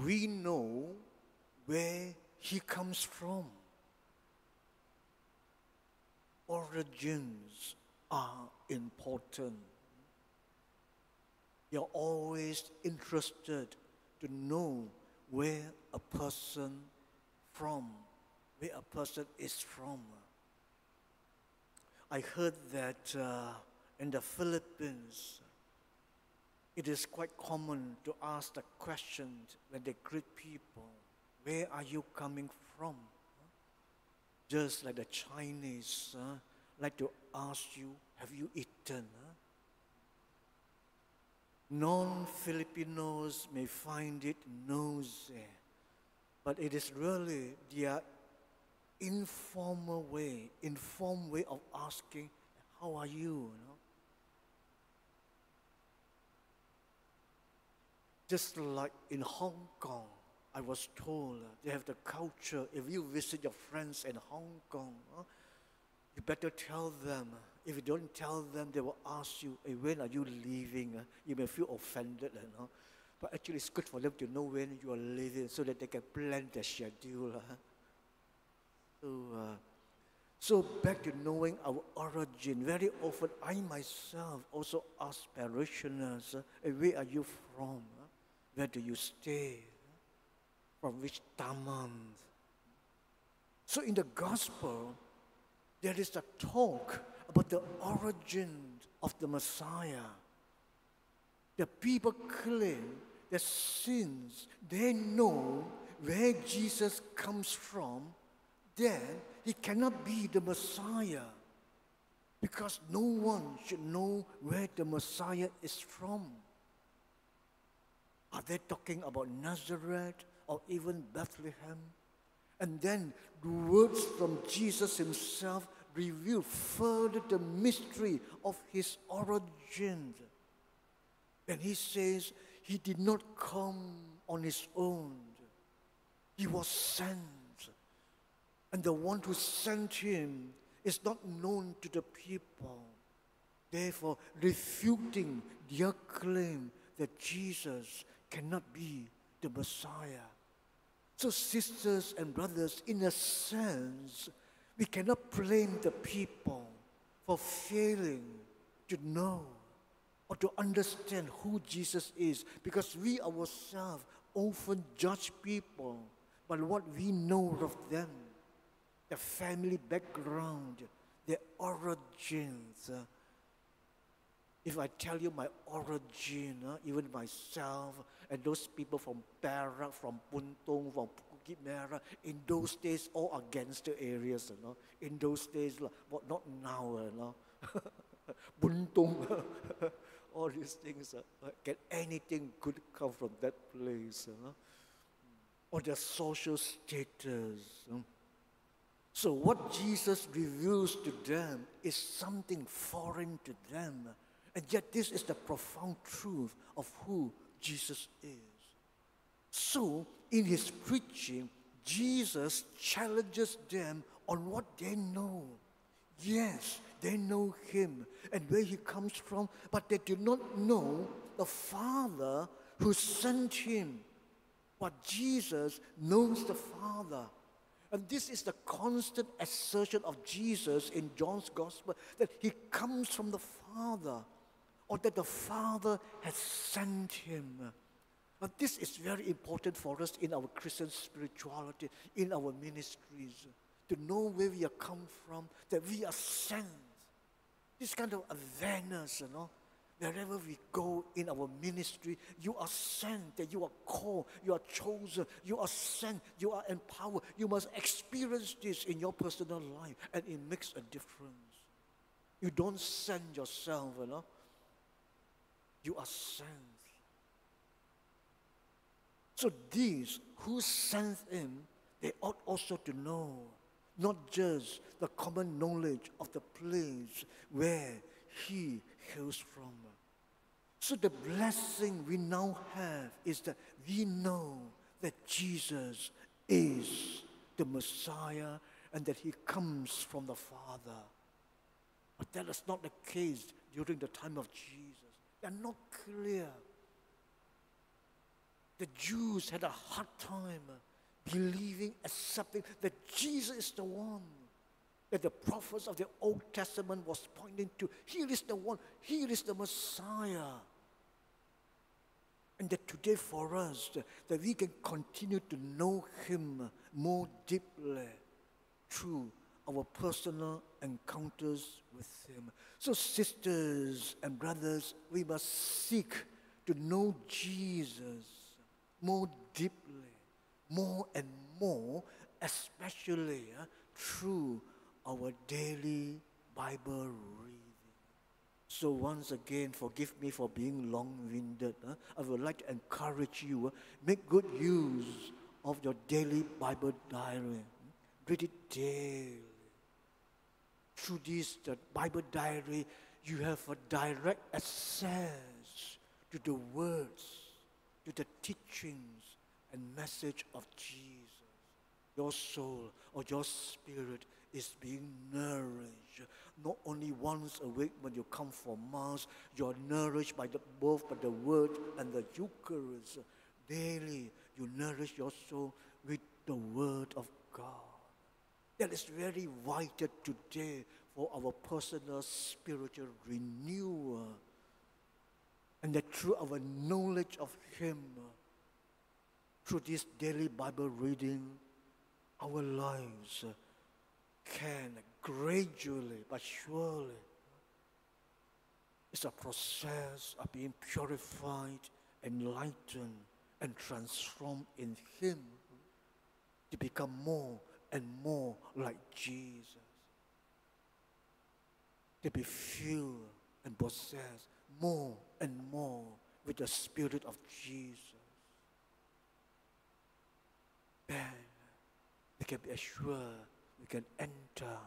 we know where he comes from. Origins are important. You're always interested to know where a person is from. I heard that in the Philippines, it is quite common to ask the question when they greet people, where are you coming from? Just like the Chinese like to ask you, have you eaten? Non-Filipinos may find it nosy, but it is really their informed way of asking, how are you? Just like in Hong Kong, I was told they have the culture, if you visit your friends in Hong Kong, you better tell them. If you don't tell them, they will ask you, hey, when are you leaving? You may feel offended. But actually, it's good for them to know when you are leaving so that they can plan their schedule. So back to knowing our origin. Very often, I myself also ask parishioners, hey, where are you from? Where do you stay? From which taman? So in the gospel, there is a talk about the origin of the Messiah. The people claim that since they know where Jesus comes from, then he cannot be the Messiah, because no one should know where the Messiah is from. Are they talking about Nazareth or even Bethlehem? And then the words from Jesus himself reveal further the mystery of his origin. And he says he did not come on his own. He was sent. And the one who sent him is not known to the people, therefore refuting their claim that Jesus cannot be the Messiah. So sisters and brothers, in a sense, we cannot blame the people for failing to know or to understand who Jesus is, because we ourselves often judge people by what we know of them, their family background, their origins. If I tell you my origin, even myself and those people from Perak, from Puntong, from Bukit Merah, in those days, all are gangster areas, in those days, but not now, Puntong, all these things, can anything good come from that place, or their social status. So what Jesus reveals to them is something foreign to them. And yet this is the profound truth of who Jesus is. So in his preaching, Jesus challenges them on what they know. Yes, they know him and where he comes from, but they do not know the Father who sent him. But Jesus knows the Father. And this is the constant assertion of Jesus in John's Gospel, that he comes from the Father, or that the Father has sent him. But this is very important for us in our Christian spirituality, in our ministries, to know where we are come from, that we are sent. This kind of awareness, wherever we go in our ministry, you are sent, that you are called, you are chosen, you are sent, you are empowered. You must experience this in your personal life, and it makes a difference. You don't send yourself, you are sent. So these who sent him, they ought also to know, not just the common knowledge of the place where he hails from. So the blessing we now have is that we know that Jesus is the Messiah and that he comes from the Father. But that is not the case during the time of Jesus. They are not clear. The Jews had a hard time believing, accepting that Jesus is the one that the prophets of the Old Testament was pointing to. Here is the one, here is the Messiah. And that today for us, that we can continue to know Him more deeply through our personal encounters with Him. So sisters and brothers, we must seek to know Jesus more deeply, more and more, especially through our daily Bible reading. So once again, forgive me for being long-winded. I would like to encourage you, make good use of your daily Bible diary. Read it daily. Through this the Bible diary, you have a direct access to the words, to the teachings and message of Jesus. Your soul or your spirit is being nourished. Not only once a week when you come for Mass, you are nourished by both by the Word and the Eucharist. Daily, you nourish your soul with the Word of God. That is very vital today for our personal spiritual renewal. And that through our knowledge of Him, through this daily Bible reading, our lives can gradually but surely, it's a process of being purified, enlightened, and transformed in Him to become more and more like Jesus. To be filled and possessed more and more with the Spirit of Jesus. Then we can be assured we can enter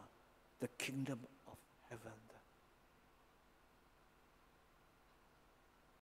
the kingdom of heaven.